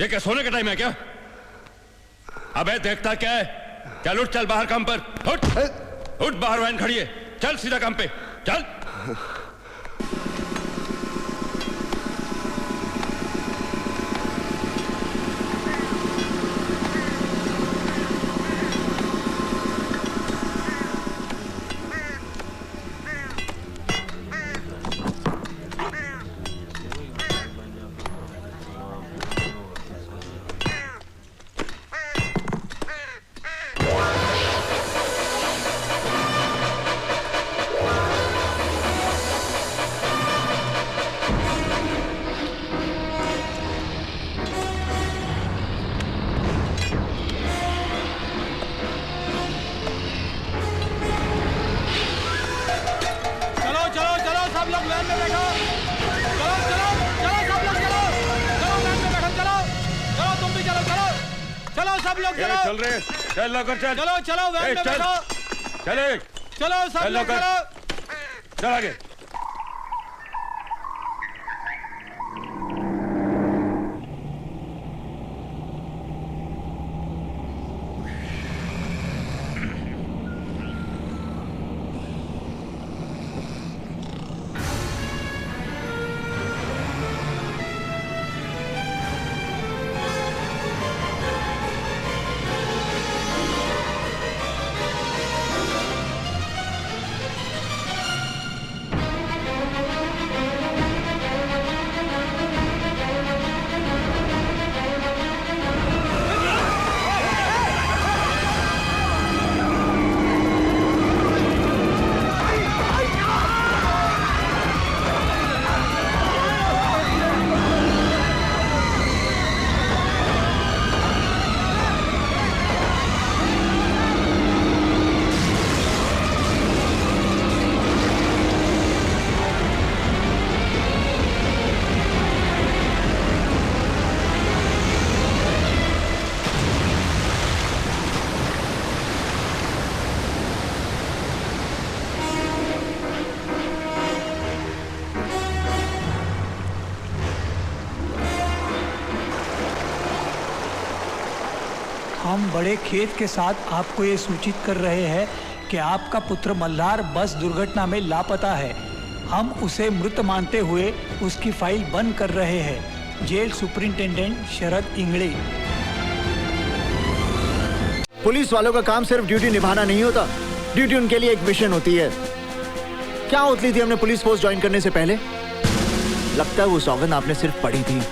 ये क्या सोने का टाइम है क्या? अबे देखता क्या है? चल उठ, चल बाहर काम पर। उठ उठ, बाहर वैन खड़ी है, चल सीधा काम पे चल। चल रहे, चल लौकर चल। चलो चलो वैन में बैठो। चले, चलो सब लोग चलो। चल आगे। हम बड़े खेद के साथ आपको ये सूचित कर रहे हैं कि आपका पुत्र मल्हार बस दुर्घटना में लापता है। हम उसे मृत मानते हुए उसकी फाइल बंद कर रहे हैं। जेल सुपरिंटेंडेंट शरद इंगड़े। पुलिस वालों का काम सिर्फ ड्यूटी निभाना नहीं होता, ड्यूटी उनके लिए एक मिशन होती है। क्या उतली थी हमने पुलिस फोर्स ज्वाइन करने से पहले? लगता है वो सौगंध आपने सिर्फ पढ़ी थी,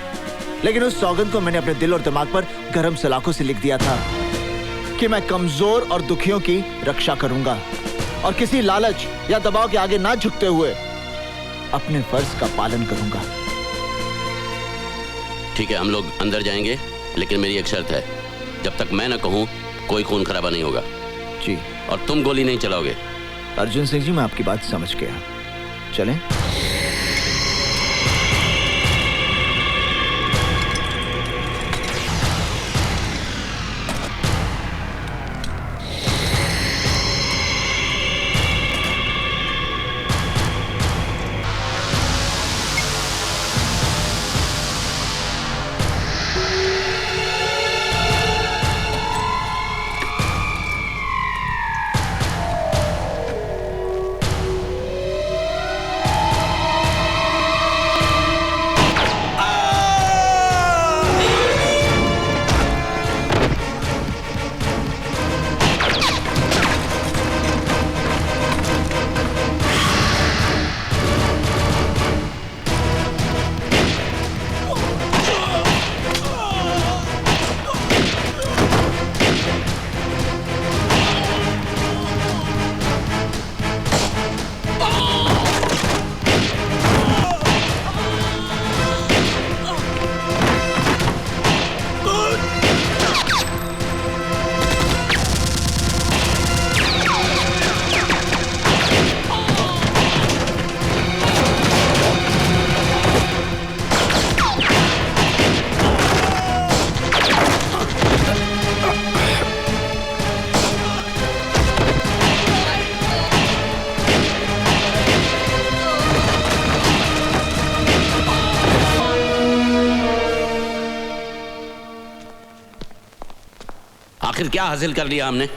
लेकिन उस सौगंध को मैंने अपने दिल और दिमाग पर गरम सलाखों से लिख दिया था कि मैं कमजोर और दुखियों की रक्षा करूंगा और किसी लालच या दबाव के आगे ना झुकते हुए अपने फर्ज का पालन करूंगा। ठीक है, हम लोग अंदर जाएंगे, लेकिन मेरी एक शर्त है, जब तक मैं ना कहूं कोई खून खराबा नहीं होगा। जी। और तुम गोली नहीं चलाओगे। अर्जुन सिंह जी, मैं आपकी बात समझ गया। चलें? आखिर क्या हासिल कर लिया हमने?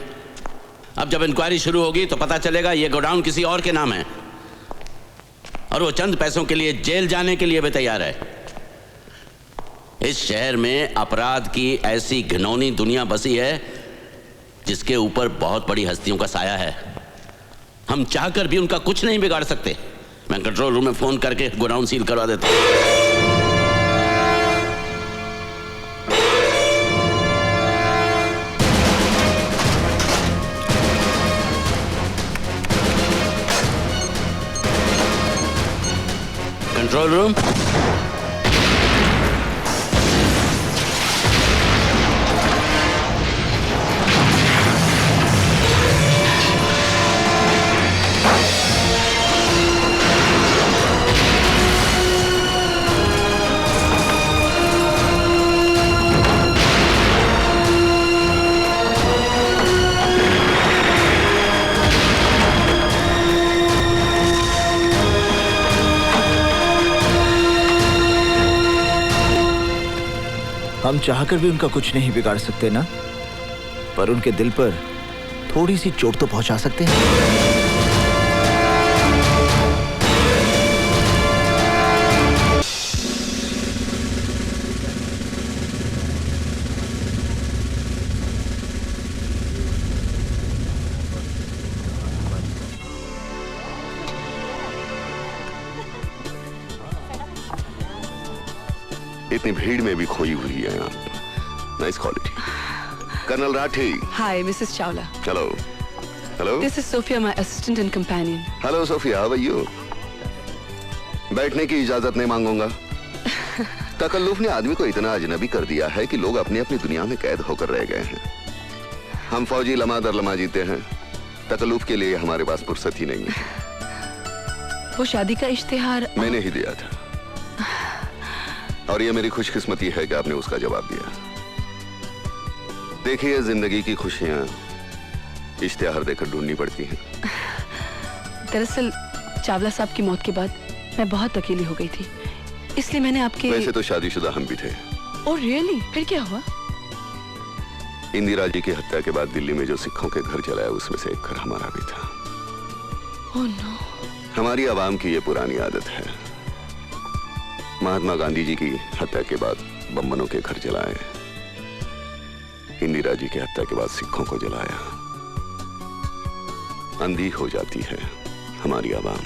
अब जब इंक्वायरी शुरू होगी तो पता चलेगा ये गोडाउन किसी और के नाम है, और वो चंद पैसों के लिए जेल जाने के लिए भी तैयार है। इस शहर में अपराध की ऐसी घिनौनी दुनिया बसी है जिसके ऊपर बहुत बड़ी हस्तियों का साया है। हम चाहकर भी उनका कुछ नहीं बिगाड़ सकते। मैं कंट्रोल रूम में फोन करके गोडाउन सील करवा देता हूं। कंट्रोल रूम, हम चाहकर भी उनका कुछ नहीं बिगाड़ सकते ना, पर उनके दिल पर थोड़ी सी चोट तो पहुंचा सकते हैं। इतनी भीड़ में भी खोई हुई है आप। Nice quality. Colonel Rathi. Hi, Mrs. Chawla. Hello. Hello. This is Sophia, my assistant and companion. Hello Sophia, how are you? बैठने की इजाजत नहीं मांगूंगा। तकल्लुफ ने आदमी को इतना अजनबी कर दिया है कि लोग अपनी अपनी दुनिया में कैद होकर रह गए हैं। हम फौजी लम्हा दर लम्हा जीते हैं, तकल्लुफ के लिए हमारे पास फुर्सत ही नहीं है। वो शादी का इश्तिहार मैंने ही दिया था, और ये मेरी खुशकिस्मती है कि आपने उसका जवाब दिया। देखिए, जिंदगी की खुशियां इश्तिहार देकर ढूंढनी पड़ती हैं। दरअसल चावला साहब की मौत के बाद मैं बहुत अकेली हो गई थी, इसलिए मैंने आपके। वैसे तो शादीशुदा हम भी थे। Oh really? फिर क्या हुआ? इंदिरा जी की हत्या के बाद दिल्ली में जो सिखों के घर जलाया, उसमें से एक घर हमारा भी था। Oh no. हमारी आवाम की ये पुरानी आदत है, महात्मा गांधी जी की हत्या के बाद बम्बनों के घर जलाए, इंदिरा जी की हत्या के बाद सिखों को जलाया। अंधी हो जाती है हमारी आवाम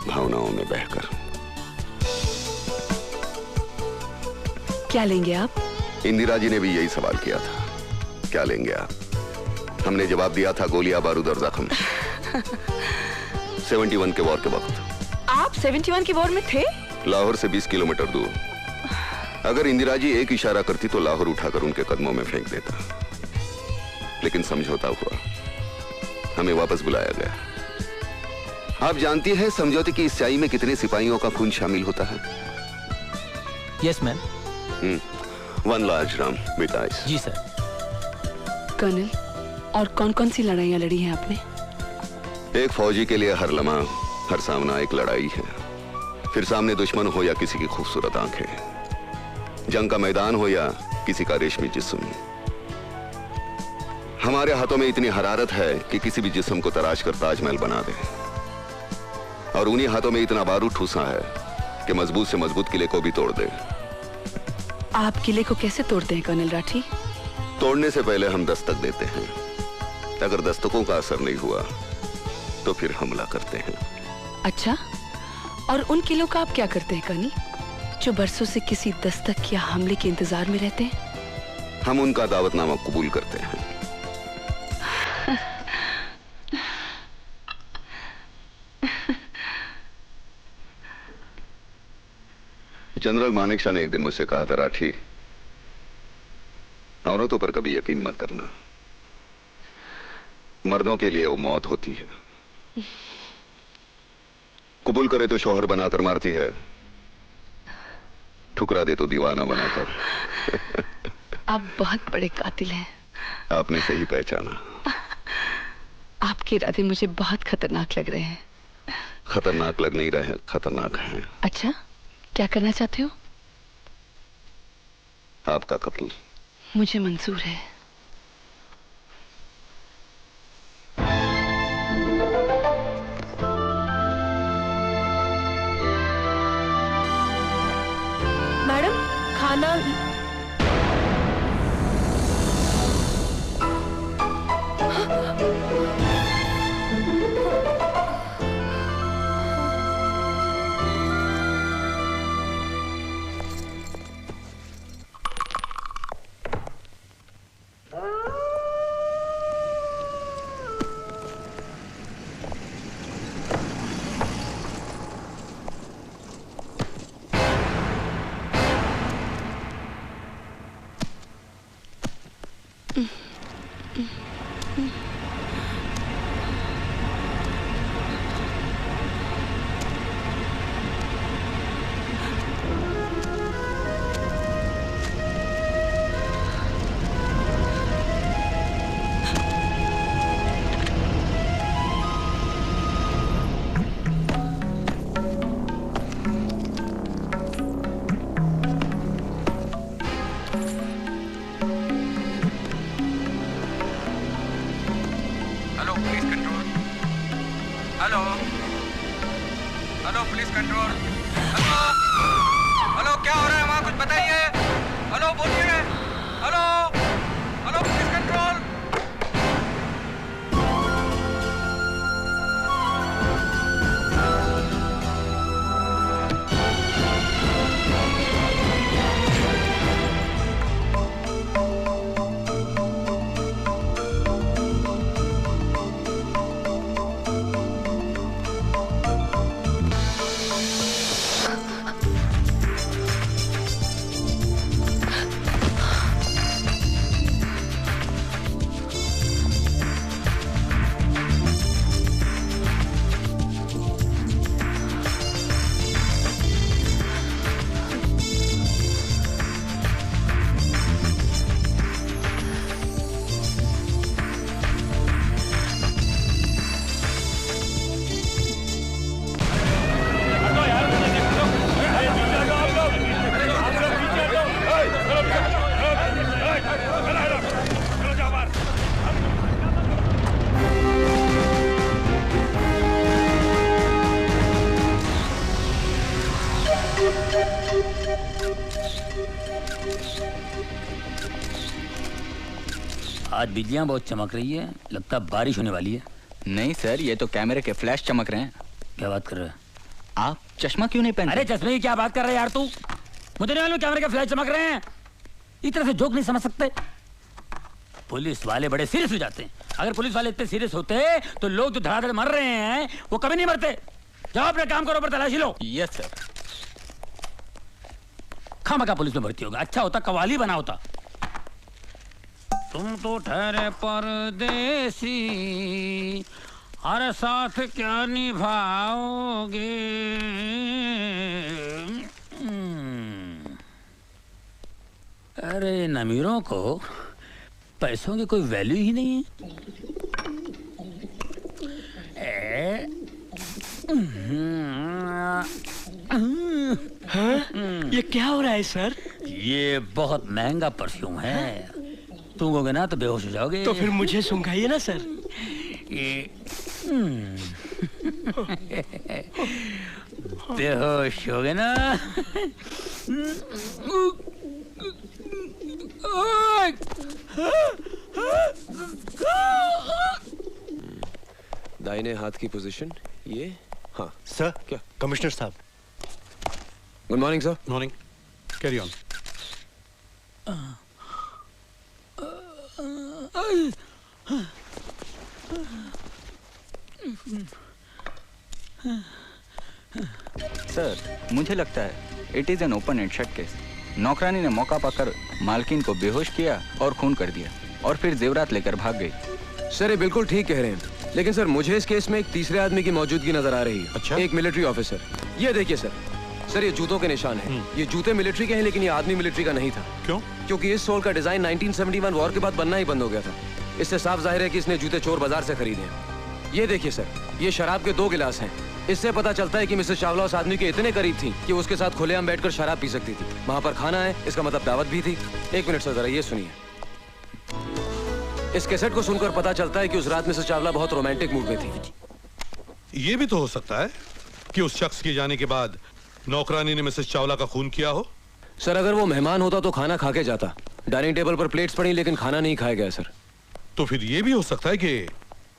भावनाओं में बहकर। क्या लेंगे आप? इंदिरा जी ने भी यही सवाल किया था, क्या लेंगे आप? हमने जवाब दिया था, गोलियां, बारूद और जख्म। 71 के वॉर के वक्त। आप 71 की वॉर में थे? लाहौर से 20 किलोमीटर दूर। अगर इंदिरा जी एक इशारा करती तो लाहौर उठाकर उनके कदमों में फेंक देता, लेकिन समझौता हुआ, हमें वापस बुलाया गया। आप जानती हैं समझौते की इस स्याही में कितने सिपाहियों का खून शामिल होता है? Yes ma'am. 1 large dram with ice. जी सर। कर्नल, और कौन कौन सी लड़ाइयां लड़ी हैं आपने? एक फौजी के लिए हर लम्हा, हर सामना एक लड़ाई है। फिर सामने दुश्मन हो या किसी की खूबसूरत आंखें, जंग का मैदान हो या किसी का रेशमी जिस्म, हमारे हाथों में इतनी हरारत है कि किसी भी जिस्म को तराश कर ताजमहल बना दे, और उन्हीं हाथों में इतना बारूद ठूसा है कि मजबूत से मजबूत किले को भी तोड़ दे। आप किले को कैसे तोड़ते हैं कर्नल राठी? तोड़ने से पहले हम दस्तक देते हैं। अगर दस्तकों का असर नहीं हुआ तो फिर हमला करते हैं। अच्छा, और उन किलों का आप क्या करते हैं कर्नल, जो बरसों से किसी दस्तक या हमले के इंतजार में रहते हैं? हम उनका दावतनामा कबूल करते हैं। जनरल मानेकशॉ ने एक दिन मुझसे कहा था, राठी, औरतों पर कभी यकीन मत करना, मर्दों के लिए वो मौत होती है। कबूल करे तो शौहर बनाकर मारती है, ठुकरा दे तो दीवाना बनाकर। आप बहुत बड़े कातिल हैं। आपने सही पहचाना। आपके इरादे मुझे बहुत खतरनाक लग रहे हैं। खतरनाक लग नहीं रहे, खतरनाक हैं। अच्छा, क्या करना चाहते हो? आपका कत्ल। मुझे मंजूर है। निभाना। आज बिजलियां बहुत चमक रही है, लगता है बारिश होने वाली है। नहीं सर, ये तो कैमरे के फ्लैश चमक रहे हैं। क्या बात कर रहे हैं आप? चश्मा क्यों नहीं पहनते? अरे चश्मे की क्या बात कर रहे हैं यार तू? मुझे नहीं मालूम कैमरे के फ्लैश चमक रहे हैं। इस तरह से जोक नहीं समझ सकते। पुलिस वाले बड़े सीरियस हो जाते हैं। अगर पुलिस वाले इतने सीरियस होते तो लोग जो धड़ाधड़ मर रहे हैं वो कभी नहीं मरते। जाओ अपने काम करो, पर तलाशी लो। Yes sir. खामखा पुलिस में भर्ती होगा, अच्छा होता कवाली बना होता। तुम तो ठहरे परदेसी, हर साथ क्या निभाओगे। अरे इन अमीरों को पैसों की कोई वैल्यू ही नहीं है। ये क्या हो रहा है सर? ये बहुत महंगा परफ्यूम है, सूंघोगे ना तो बेहोश हो जाओगे। तो फिर मुझे सूंघाइए ना सर। ये बेहोश हो गए ना। दाहिने हाथ की पोजीशन ये। हाँ सर। क्या? कमिश्नर साहब। Good morning sir. Morning. Carry on. Sir, मुझे लगता है it is an open and shut case. नौकरानी ने मौका पाकर मालकिन को बेहोश किया और खून कर दिया और फिर जेवरात लेकर भाग गई। सर ये बिल्कुल ठीक कह रहे हैं, लेकिन सर मुझे इस केस में एक तीसरे आदमी की मौजूदगी नजर आ रही है। अच्छा? एक मिलिट्री ऑफिसर। ये देखिए सर, सर ये जूतों के निशान हैं। ये जूते मिलिट्री के हैं, लेकिन ये आदमी मिलिट्री का नहीं था। क्यों? क्योंकि इस सोल का डिजाइन 1971 वॉर के बाद बनना ही बंद हो गया था। इससे साफ जाहिर है कि इसने जूते चोर बाजार से खरीदे हैं। ये देखिए सर, ये शराब के 2 गिलास हैं। इससे पता चलता है कि मिसेस चावला उस आदमी के इतने करीब थी कि उसके साथ खुलेआम बैठकर शराब पी सकती थी। वहां पर खाना है, इसका मतलब दावत भी थी। 1 मिनट सर, जरा ये सुनिए। इस कैसेट को सुनकर पता चलता है कि उस रात मिसेस चावला बहुत रोमांटिक मूड में थी। ये भी तो हो सकता है कि उस शख्स के जाने के बाद नौकरानी ने मिसेस चावला का खून किया हो। सर अगर वो मेहमान होता तो खाना खा के जाता। डाइनिंग टेबल पर प्लेट्स पड़ी लेकिन खाना नहीं खाया गया सर। तो फिर ये भी हो सकता है कि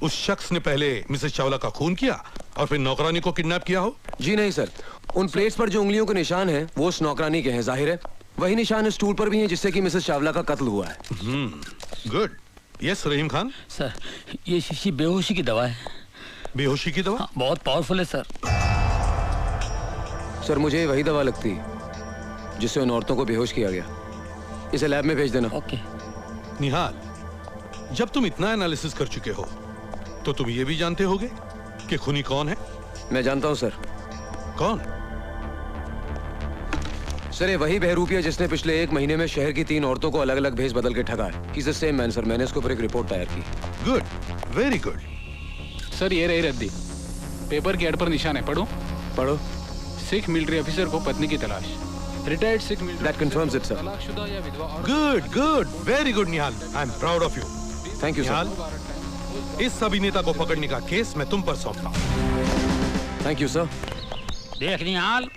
उस शख्स ने पहले मिसेस चावला का खून किया और फिर नौकरानी को किडनैप किया हो। जी नहीं सर, उन प्लेट्स पर जो उंगलियों के निशान हैं वो उस नौकरानी के हैं, जाहिर है वही निशान स्टूल पर भी हैं जिससे कि मिसेस चावला का कत्ल हुआ है। गुड। यस रहीम खान। सर ये शीशी बेहोशी की दवा है। बेहोशी की दवा? हाँ, बहुत पावरफुल है सर। सर मुझे वही दवा लगती जिससे उन औरतों को बेहोश किया गया। इसे लैब में भेज देना। ओके। निहाल, जब तुम इतना एनालिसिस कर चुके हो तो तुम ये भी जानते होगे कि खूनी कौन है? मैं जानता हूं सर। कौन? सर ये वही बहरूपिया जिसने पिछले 1 महीने में शहर की 3 औरतों को अलग अलग भेज बदल के ठगा है। He's the same man, sir. मैंने इसके ऊपर एक रिपोर्ट तैयार की। Good, very good. सर ये रही रद्दी। पेपर के एड पर निशान है, पढ़ो। पढ़ो। सिख मिलिट्री ऑफिसर को पत्नी की तलाश। Retired Sikh military. That confirms it, sir. तलाकशुदा या विधवा औरत। Good good, very good Nihal. I am proud of you. Thank you Nihal, इस अभिनेता को पकड़ने का केस मैं तुम पर सौंपता हूं। Thank you sir. देख निहाल,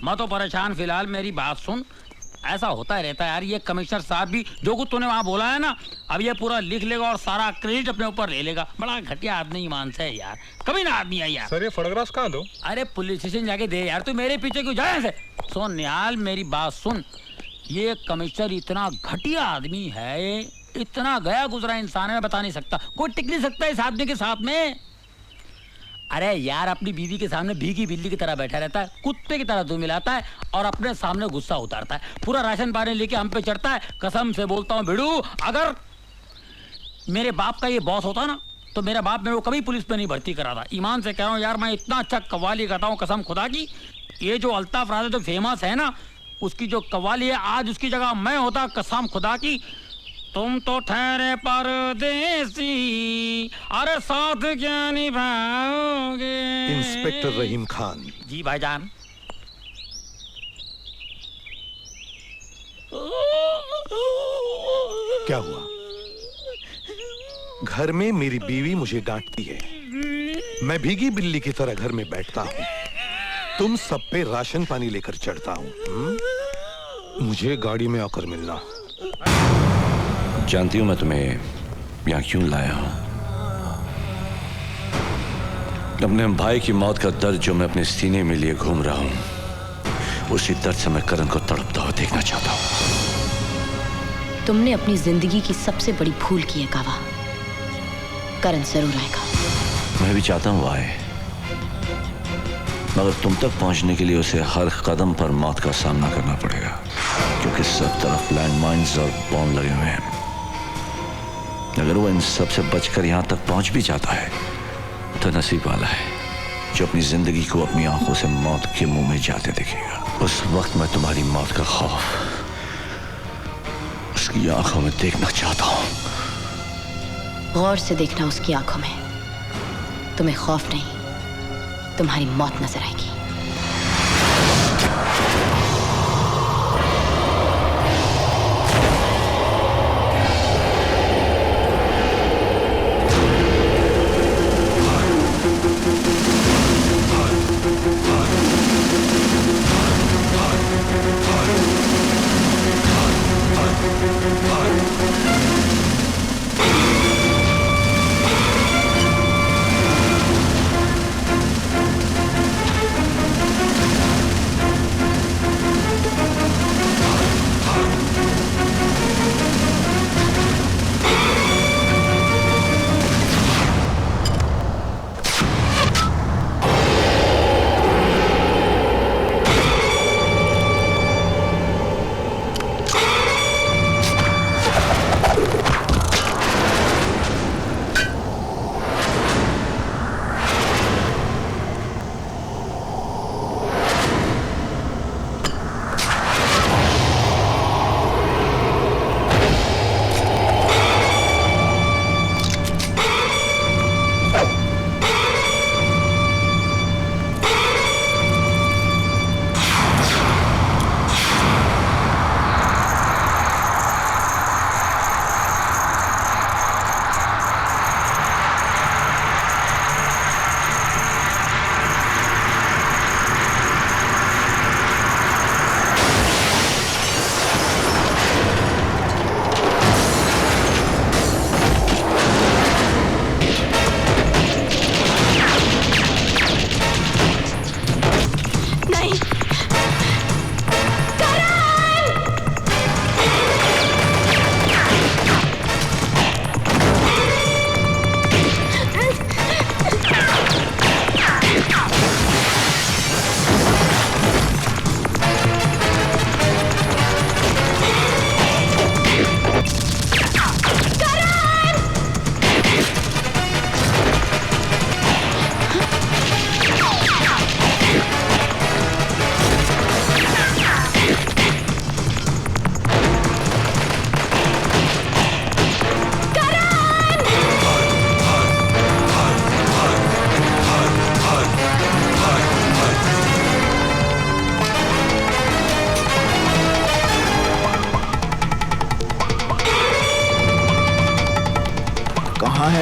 मैं तो परेशान फिलहाल, मेरी बात सुन। ऐसा होता रहता है यार, ये कमिश्नर साहब भी जो कुछ तूने वहाँ बोला है ना, अब ये पूरा लिख लेगा और सारा क्रेडिट अपने ऊपर ले लेगा। बड़ा घटिया आदमी ईमान से है यार, कभी ना आदमी है यार। सर ये फोटोग्राफ्स कहाँ दो? अरे पुलिस स्टेशन जाके दे यार, तू मेरे पीछे क्यों जाए ऐसे? सुन निहाल, मेरी बात सुन। ये कमिश्नर इतना घटिया आदमी है, इतना गया गुजरा इंसान है, मैं बता नहीं सकता। कोई टिक नहीं सकता इस आदमी के साथ में। अरे यार, अपनी बीवी के सामने भीगी बिल्ली की तरह बैठा रहता है, कुत्ते की तरह दूध मिलाता है और अपने सामने गुस्सा उतारता है। पूरा राशन पानी लेके हम पे चढ़ता है। कसम से बोलता हूँ भिड़ू, अगर मेरे बाप का ये बॉस होता ना तो मेरा बाप मेरे को कभी पुलिस में नहीं भर्ती करा था। ईमान से कह रहा हूँ यार, मैं इतना अच्छा कव्वाली गाता हूँ कसम खुदा की। ये जो अल्ताफ राजा जो फेमस है ना, उसकी जो कव्वाली है, आज उसकी जगह मैं होता कसम खुदा की। तुम तो ठहरे परदेसी, अरे साथ क्या निभाओगे। इंस्पेक्टर रहीम खान। जी भाईजान। क्या हुआ? घर में मेरी बीवी मुझे डांटती है, मैं भीगी बिल्ली की तरह घर में बैठता हूँ, तुम सब पे राशन पानी लेकर चढ़ता हूँ। मुझे गाड़ी में आकर मिलना। जानती हूं मैं तुम्हें यहां क्यों लाया हूं। अपने भाई की मौत का दर्द जो मैं अपने सीने में लिए घूम रहा हूं, उसी दर्द से मैं करण को तड़पता हुआ देखना चाहता हूं। तुमने अपनी जिंदगी की सबसे बड़ी भूल की है कावा। करण जरूर आएगा। मैं भी चाहता हूं आए, मगर तुम तक पहुंचने के लिए उसे हर कदम पर मौत का सामना करना पड़ेगा, क्योंकि सब तरफ लैंडमाइंस और बॉम्ब लगे हुए हैं। अगर वो इन सब से बचकर यहां तक पहुंच भी जाता है तो नसीब वाला है जो अपनी जिंदगी को अपनी आंखों से मौत के मुंह में जाते देखेगा। उस वक्त मैं तुम्हारी मौत का खौफ उसकी आंखों में देखना चाहता हूं। गौर से देखना उसकी आंखों में। तुम्हें खौफ नहीं, तुम्हारी मौत नजर आएगी।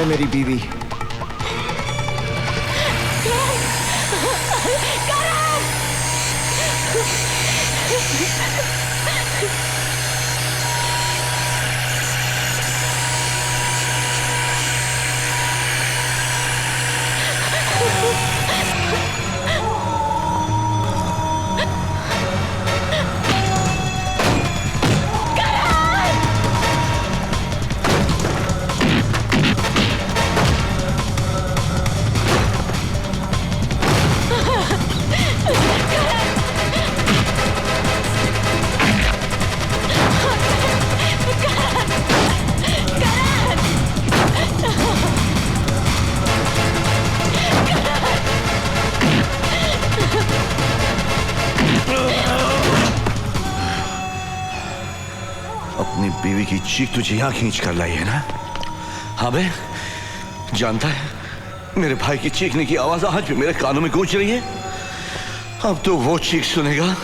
है मेरी बीवी? अपनी बीवी की चीख तुझे यहां खींच कर लाई है ना? हाँ बे, जानता है मेरे भाई की चीखने की आवाज आज भी मेरे कानों में गूंज रही है। अब तो वो चीख सुनेगा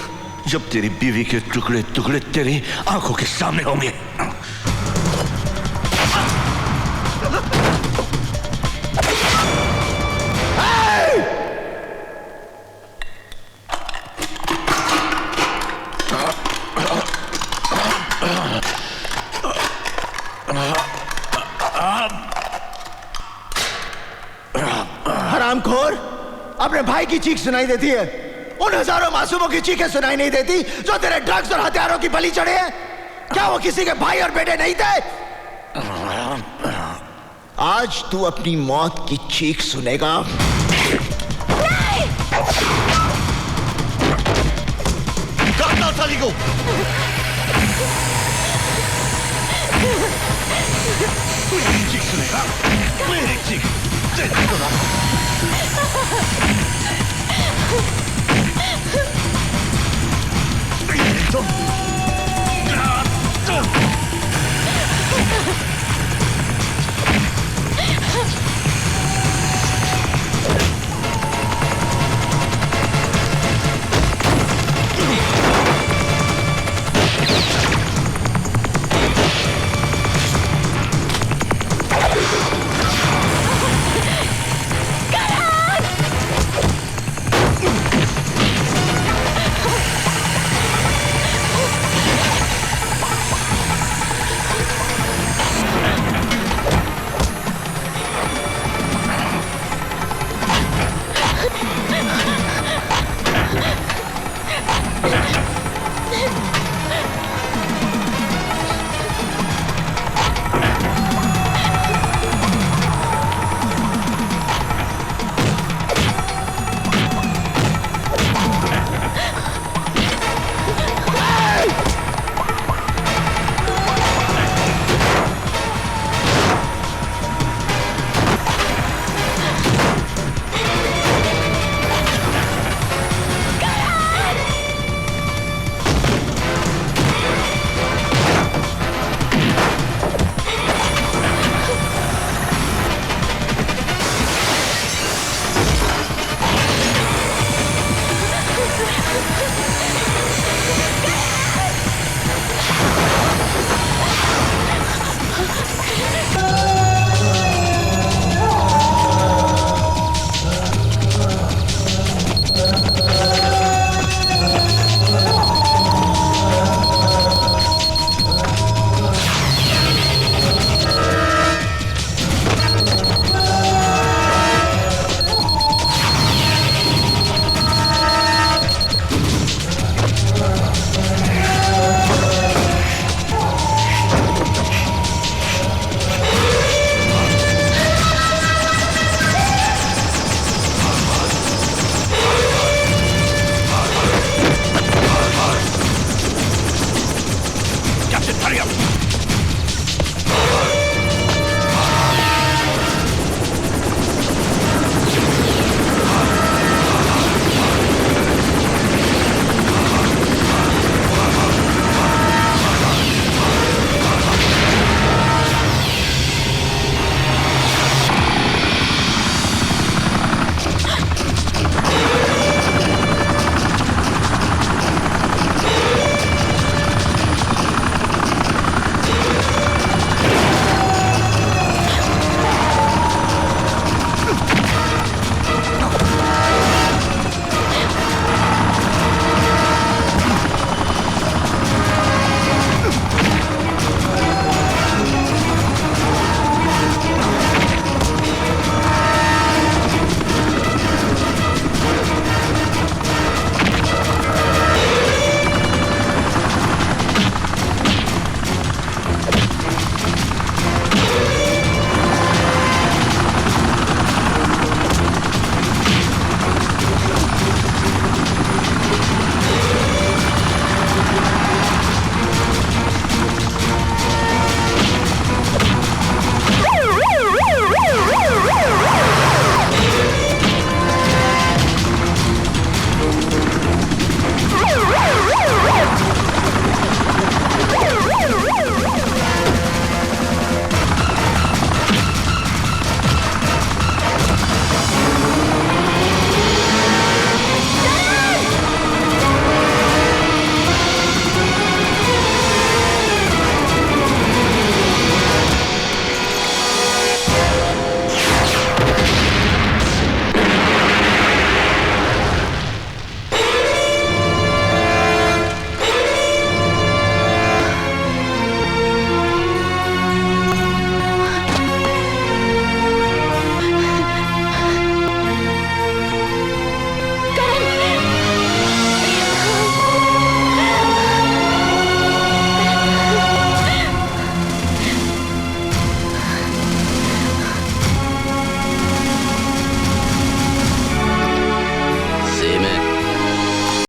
जब तेरी बीवी के टुकड़े टुकड़े तेरी आंखों के सामने होंगे। हरामखोर, अपने भाई की चीख सुनाई देती है, उन हजारों मासूमों की चीखें सुनाई नहीं देती जो तेरे ड्रग्स और हथियारों की बलि चढ़े हैं। क्या वो किसी के भाई और बेटे नहीं थे? आज तू अपनी मौत की चीख सुनेगा। काटना साली को। मेरी चीख सुनेगा, मेरी चीख।